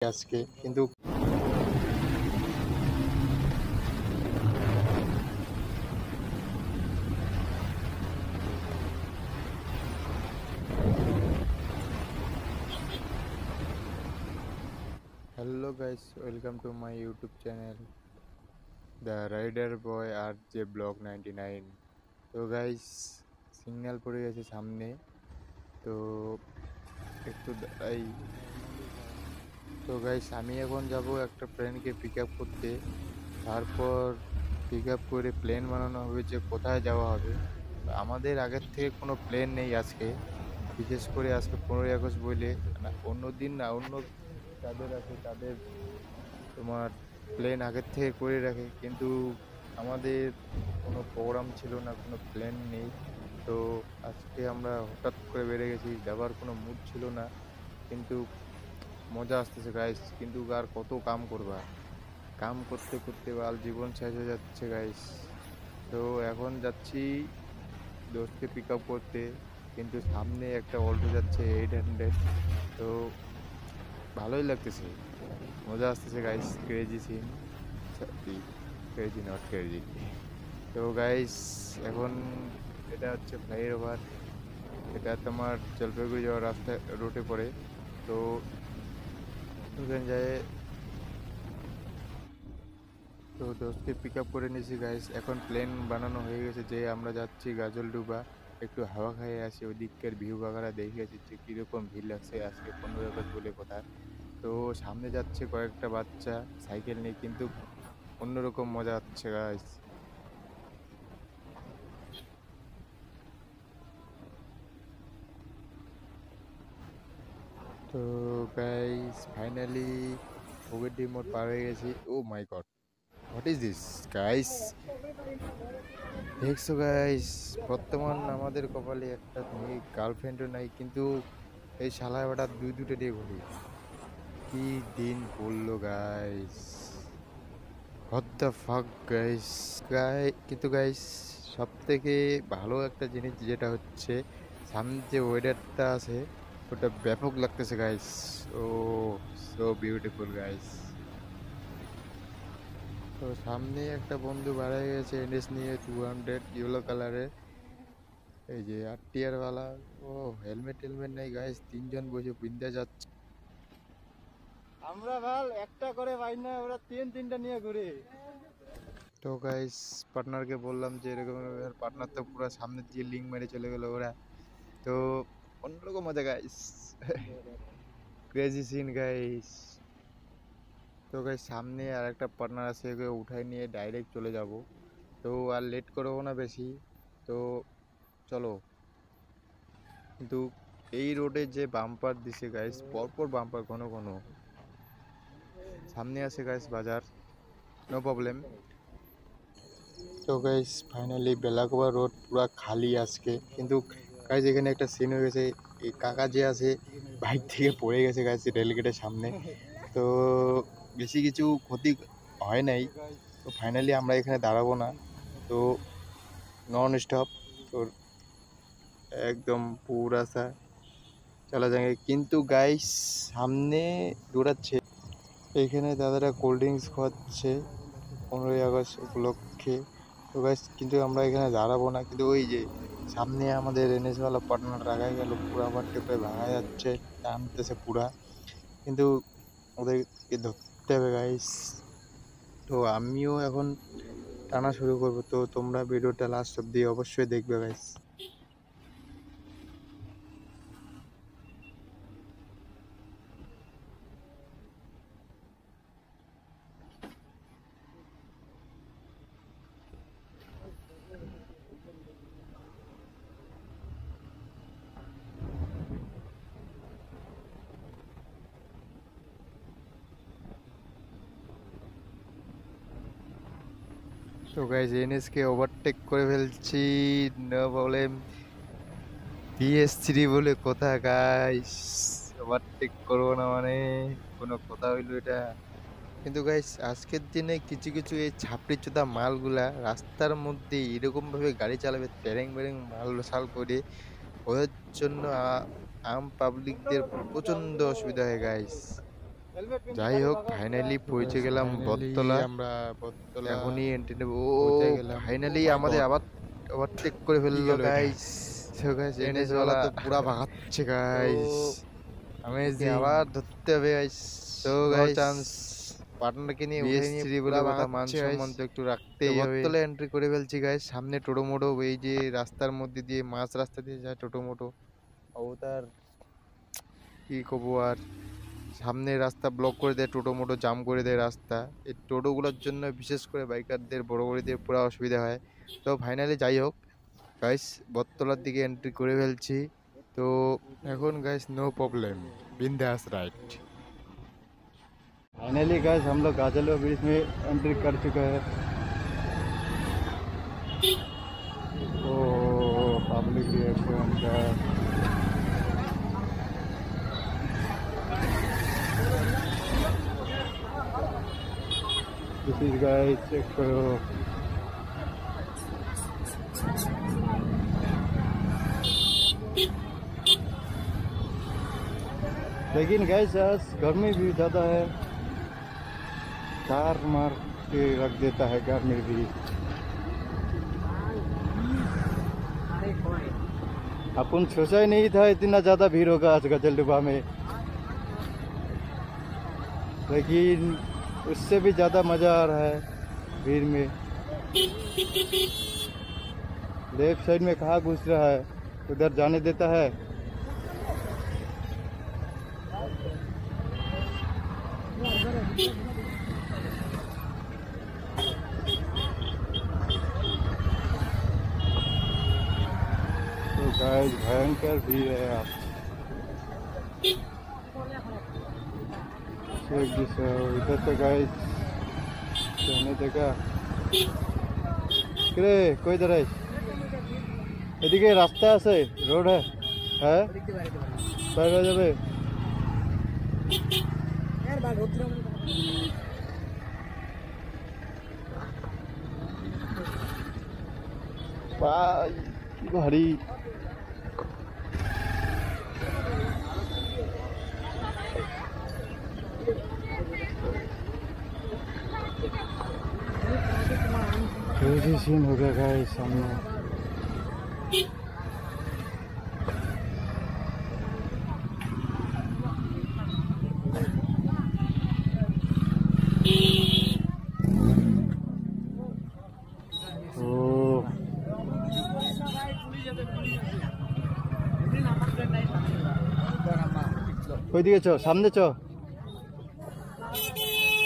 আজকে কিন্তু hello guys, welcome to my YouTube channel the rider boy R J vlog 99। তো guys, signal পড়ে গেছে সামনে, তো একটু দাঁড়াই। তো গাইস, আমি এখন যাব একটা ফ্রেন্ডকে পিক আপ করতে, তারপর পিক আপ করে প্ল্যান বানানো হবে যে কোথায় যাওয়া হবে। আমাদের আগের থেকে কোনো প্ল্যান নেই আজকে, বিশেষ করে আজকে 15ই আগস্ট বলে না, অন্য দিন না, অন্য যাদের আছে তাদের তোমার প্ল্যান আগের থেকে করে রাখে, কিন্তু আমাদের কোনো প্রোগ্রাম ছিল না, কোনো প্ল্যান নেই। তো আজকে আমরা হঠাৎ করে বেড়ে গেছি, যাবার কোনো মুড ছিল না, কিন্তু মজা আসতেছে গাইস। কিন্তু আর কত কাম করবা, কাম করতে করতে বাল জীবন শেষ হয়ে যাচ্ছে গাইস। তো এখন যাচ্ছি দোস্তকে পিক আপ করতে, কিন্তু সামনে একটা অল্টো যাচ্ছে 800। তো ভালোই লাগতেছে, মজা আসতেছে গাইস। ক্রেজি সিন, সত্যি ক্রেজি নট ক্রেজি। তো গাইস, এখন এটা হচ্ছে ফ্লাইওভার, এটা তোমার জলপাইগুড়ি যাওয়ার রাস্তা রুটে পড়ে। তো ওখানে যায়, তো দোস্তকে পিক আপ করে নিয়েছি গাইস। এখন প্ল্যান বানানো হয়ে গেছে যে আমরা যাচ্ছি গাজলডুবা, একটু হাওয়া খাইয়ে আসি, ওই দিককার ভিউ বাগারা দেখে আসি যে কীরকম ভিড় লাগছে আজকে 15ই আগস্ট বলে কথা। তো সামনে যাচ্ছে কয়েকটা বাচ্চা সাইকেল নিয়ে, কিন্তু অন্যরকম মজা হচ্ছে গাইস। তো গাইস, ফাইনালি ভোগেরডি মোড় পার হয়ে গেছি। Oh my god, what is this guys! দেখছো গাইস, বর্তমান আমাদের কপালে একটা নেই, গার্লফ্রেন্ডও নাই, কিন্তু এই শালা বেটা দুই দুটো দিয়ে ঘুরি। কি দিন পড়লো guys, what the fuck guys. কিন্তু গাইস, সব থেকে ভালো একটা জিনিস যেটা হচ্ছে, সামনে যে ওয়েদারটা আছে ওটা ব্যাপক লাগতেছে গাইস। ও সো বিউটিফুল গাইস। তো সামনে একটা বন্ধু বাড়াই গেছে এনএস নিয়ে 200 ইয়েলো কালারের, এই যে আরটিআর ওয়ালা। ও হেলমেট টেলমেট নাই গাইস, তিনজন বসে বিন্দা যাচ্ছে। আমরা ভাল একটা করে পাই না, ওরা তিনটা নিয়ে ঘুরে। তো গাইস, পার্টনারকে বললাম যে এরকম, পার্টনার তো পুরো সামনে দিয়ে লিঙ্ক মেরে চলে গেল ওরা। তো অন্যরকম মজা গাইস, ক্রেজি সিন গাইস। তো গাইস, সামনে আর একটা পার্টনার আছে, ওকে উঠাই নিয়ে ডাইরেক্ট চলে যাব। তো আর লেট করবো না বেশি, তো চলো। কিন্তু এই রোডে যে বাম্পার দিছে গাইস, পরপর বাম্পার ঘন ঘন। সামনে আছে গাইস বাজার, নো প্রবলেম। তো গাইস, ফাইনালি বেলাগোবা রোড পুরো খালি আজকে, কিন্তু গাইস এখানে একটা সিন হয়ে গেছে। এই কাকা যে আছে বাইক থেকে পড়ে গেছে গাইস রেলগেটের সামনে। তো বেশি কিছু ক্ষতি হয় নাই। তো ফাইনালি আমরা এখানে দাঁড়াবো না, তো নন স্টপ, তো একদম পুরা সা চলা যাবে। কিন্তু গাইস, সামনে দৌড়াচ্ছে, এখানে দাদারা কোল্ড ড্রিঙ্কস খাওয়াচ্ছে 15ই আগস্ট উপলক্ষে। তো গাইস, কিন্তু আমরা এখানে দাঁড়াবো না, কিন্তু ওই যে সামনে আমাদের এনএসওয়ালা পার্টনার রাখা গেল, পুরা ওভারটেপে ভাঙা যাচ্ছে, টানতেছে পুরা, কিন্তু ওদেরকে ধরতে হবে গাইস। তো আমিও এখন টানা শুরু করবো, তো তোমরা ভিডিওটা লাস্ট অব্দি অবশ্যই দেখবে গাইস। তো গাইস, এনএসকে ওভারটেক করে ফেলছি, নো প্রবলেম। বিএস3 বলে কথা গাইস, ওভারটেক করবো না মানে কোনো কথা হইলো এটা? কিন্তু গাইস, আজকের দিনে কিছু কিছু এই ছাপড়ি চোদা মালগুলা রাস্তার মধ্যে এরকম ভাবে গাড়ি চালাবে তেরেং বেরেং মাল সাল করে, ওদের জন্য আম পাবলিকদের প্রচন্ড অসুবিধা হয় গাইস। হেলমেট পিন যাই হোক ফাইনালি পৌঁছে গেলাম বটতলা। আমরা বটতলা এখনই এন্ট্রি নেব। ও পৌঁছে গেলাম। ফাইনালি Oh my আমাদের God! আবার ওভারটেক করে ফেললো গেল এটা? গাইস। তো গাইস এনএস এনএসওয়ালা ওয়ালা তো পুরা ভাগাচ্ছে গাইস। ওকে অ্যামেজিং। আবার ধরতে হবে গাইস। তো নো গাইস চান্স। পার্টনারকে নিয়ে উঠে নিয়ে BS3 পুরা বলে কথা, মান ভাগাচ্ছে গাইস। সম্মান তো একটু তো রাখতেই হবে। বটতলা এন্ট্রি করে ফেলছি গাইস। সামনে টোটো মোটো, এই যে রাস্তার মধ্যে দিয়ে মাঝ রাস্তা দিয়ে যায় টোটো মোটো। ও তার কি কব আর, সামনে রাস্তা ব্লক করে দেয়, টোটো মোটো জাম করে দেয় রাস্তা। এই টোটোগুলোর জন্য বিশেষ করে বাইকারদের, বড় বড়দের পুরো অসুবিধা হয়। তো ফাইনালি যাই হোক গাইস, বটতলার দিকে এন্ট্রি করে ফেলছি। তো এখন गाइस नो प्रॉब्लम, बिंदास राइट। फाइनली गाइस हम लोग गाजलो ब्रिज में एंट्री कर चुके हैं। ओ पब्लिक रिएक्शन का दिस इज गाइस, चेक करो। लेकिन गाइस आज गर्मी भी ज़्यादा है, कार मार के रख देता है गर्मी भी। अपन सोचा ही नहीं था इतना ज़्यादा भीड़ होगा आज गजलडुबा में, लेकिन उससे भी ज़्यादा मज़ा आ रहा है भीड़ में। लेफ्ट साइड में कहाँ घुस रहा है, उधर जाने देता है। तो गाइस भयंकर भीड़ है आप इधर तो गाइस जाने देगा रे कोई तरह এদিকে রাস্তা আছে, রোড হ্যাঁ বাইরে হয়ে যাবে। ভাই কি ভারী। क्रेजी सीन हो गया गाइस सामने। ওইদিকে চো, সামনে চো,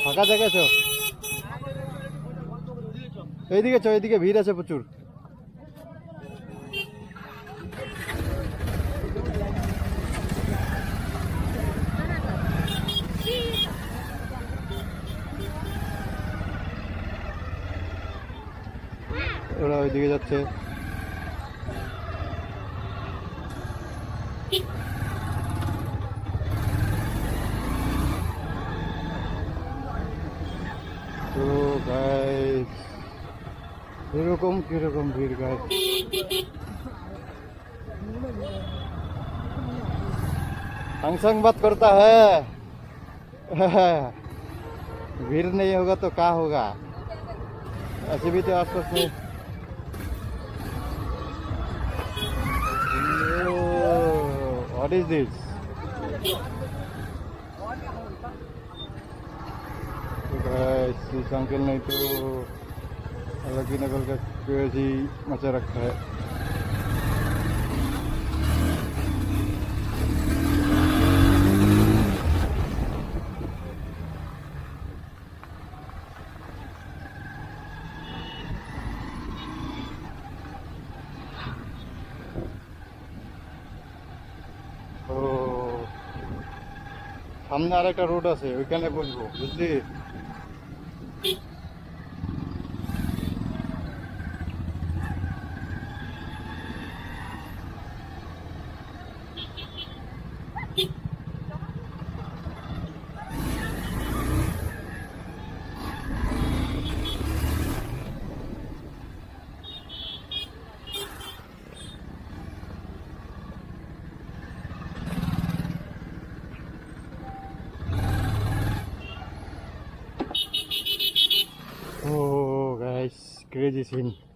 ফাঁকা জায়গা চো, এইদিকে চো, এইদিকে ভিড় আছে প্রচুর। ওরা ওইদিকে যাচ্ছে। তো গাইস এরকম কিরকম ভিড় গাইস, संग बात करता है। भीड़ नहीं होगा तो क्या होगा, ऐसे भी तो आसपास में। व्हाट इज दिस, इस अंकल ने तो अलग ही नकल का क्रेजी मचा रखा है। ও সামনে আর একটা রোড আছে, ওইখানে বসবো বুঝলি। crazy scene.